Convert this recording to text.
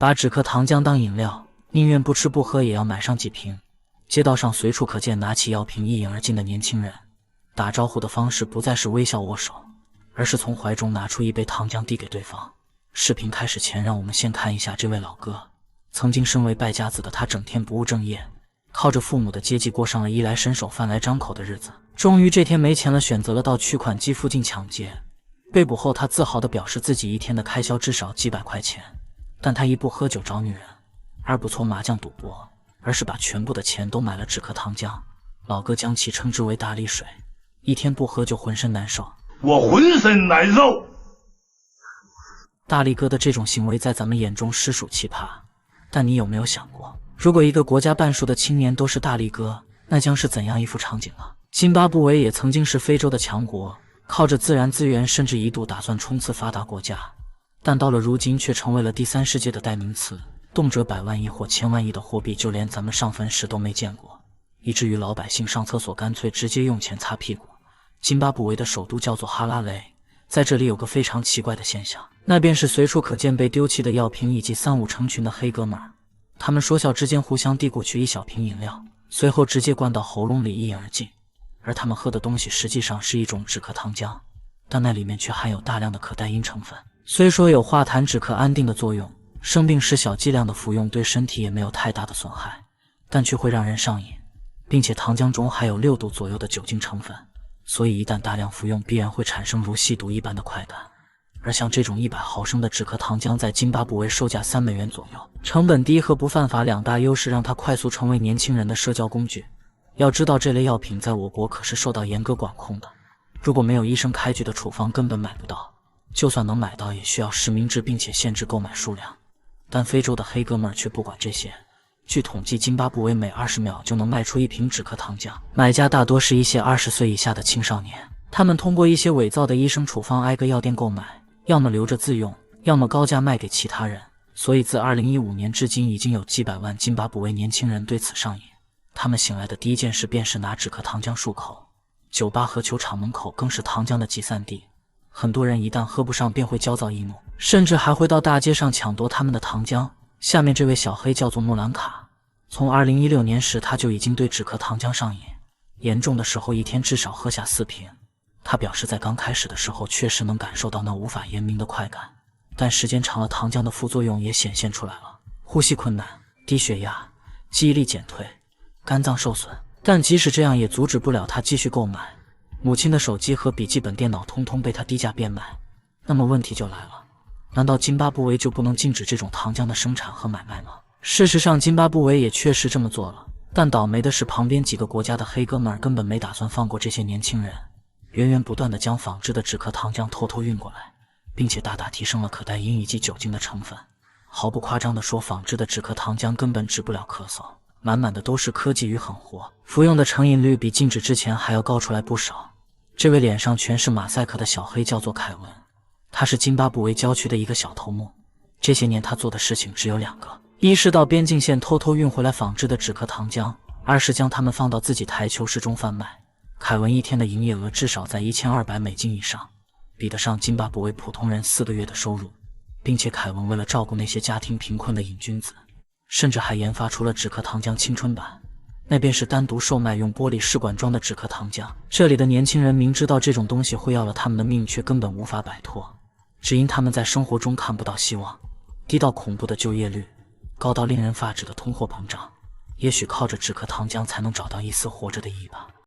把止咳糖漿當飲料，寧願不吃不喝也要買上幾瓶。街道上隨處可見拿起藥瓶一飲而盡的年輕人，打招呼的方式不再是微笑握手，而是從懷中拿出一杯糖漿遞給對方。視頻開始前，讓我們先看一下這位老哥。曾經身為敗家子的他，整天不務正業，靠着父母的接濟過上了衣來伸手飯來張口的日子。終於這天没錢了，選擇了到取款機附近搶劫。被捕後，他自豪地表示自己一天的開銷至少幾百塊錢，但他一不喝酒找女人，二不搓麻將賭博，而是把全部的錢都買了止咳糖漿。老哥將其稱之為大力水，一天不喝就渾身難受。我渾身難受。大力哥的这種行為在咱們眼中實屬奇葩，但你有沒有想過，如果一個國家半數的青年都是大力哥，那將是怎樣一幅場景啊？津巴布韋也曾經是非洲的強國，靠着自然資源，甚至一度打算衝刺發達國家，但到了如今卻成為了第三世界的代名詞，動輒100萬億或1000萬億的貨幣，就連咱們上墳時都沒見過，以至於老百姓上廁所乾脆直接用錢擦屁股。津巴布韋的首都叫做哈拉雷，在這裡有個非常奇怪的現象，那便是隨處可見被丟棄的藥瓶以及3、5成群的黑哥們兒，他們說笑之間互相遞過去一小瓶飲料，隨後直接灌到喉嚨裡一飲而盡。而他們喝的東西實際上是一種止咳糖漿，但那裡面卻含有大量的可待因成分。雖說有化痰止咳安定的作用，生病時小劑量的服用對身體也沒有太大的損害，但卻會讓人上癮，並且糖漿中含有6度左右的酒精成分，所以一旦大量服用，必然會產生如吸毒一般的快感。而像這種100毫升的止咳糖漿在津巴布韋售價3美元左右，成本低和不犯法兩大優勢讓它快速成為年輕人的社交工具。要知道，這類藥品在我國可是受到嚴格管控的，如果沒有醫生開具的處方，根本買不到。就算能買到，也需要實名制，並且限制購買數量。但非洲的黑哥們兒卻不管這些。據統計，津巴布韋每20秒就能賣出1瓶止咳糖漿，買家大多是一些20歲以下的青少年。他們通過一些偽造的醫生處方挨個藥店購買，要麼留着自用，要麼高價賣給其他人。所以自2015年至今，已經有幾百萬津巴布韋年輕人對此上癮。他們醒來的第一件事便是拿止咳糖漿漱口，酒吧和球場門口更是糖浆的集散地。很多人一旦喝不上，便會焦躁易怒，甚至還會到大街上搶奪他們的糖漿。下面這位小黑叫做穆蘭卡，從2016年時他就已經對止咳糖漿上癮，嚴重的時候一天至少喝下4瓶。他表示，在剛開始的時候確實能感受到那無法言明的快感，但時間長了，糖漿的副作用也顯現出來了：呼吸困難、低血壓、記憶力減退、肝臟受損。但即使這樣也阻止不了他繼續購買。母親的手機和筆記本電腦通通被他低價變賣。那麼問題就來了，難道津巴布韋就不能禁止這種糖漿的生產和買賣嗎？事實上，津巴布韋也確實這麼做了，但倒霉的是，旁邊幾個國家的黑哥們兒根本沒打算放過這些年輕人，源源不斷地將仿制的止咳糖漿偷偷運過來，並且大大提升了可待因以及酒精的成分。毫不誇張地說，仿制的止咳糖漿根本治不了咳嗽，滿滿的都是科技與狠活，服用的成癮率比禁止之前還要高出來不少。這位臉上全是馬賽克的小黑叫做凱文，他是津巴布韋郊區的一個小頭目。這些年他做的事情只有2個：一是到邊境線偷偷運回來仿制的止咳糖漿，二是將它們放到自己台球室中販賣。凱文一天的營業額至少在1200美金以上，比得上津巴布韋普通人4個月的收入。並且凱文為了照顧那些家庭貧困的癮君子，甚至還研發出了止咳糖漿青春版，那便是單獨售賣用玻璃試管裝的止咳糖漿。這裡的年輕人明知道這種東西會要了他們的命，卻根本無法擺脫，只因他們在生活中看不到希望，低到恐怖的就業率，高到令人发指的通貨膨脹。也許靠着止咳糖漿才能找到一絲活着的意義吧。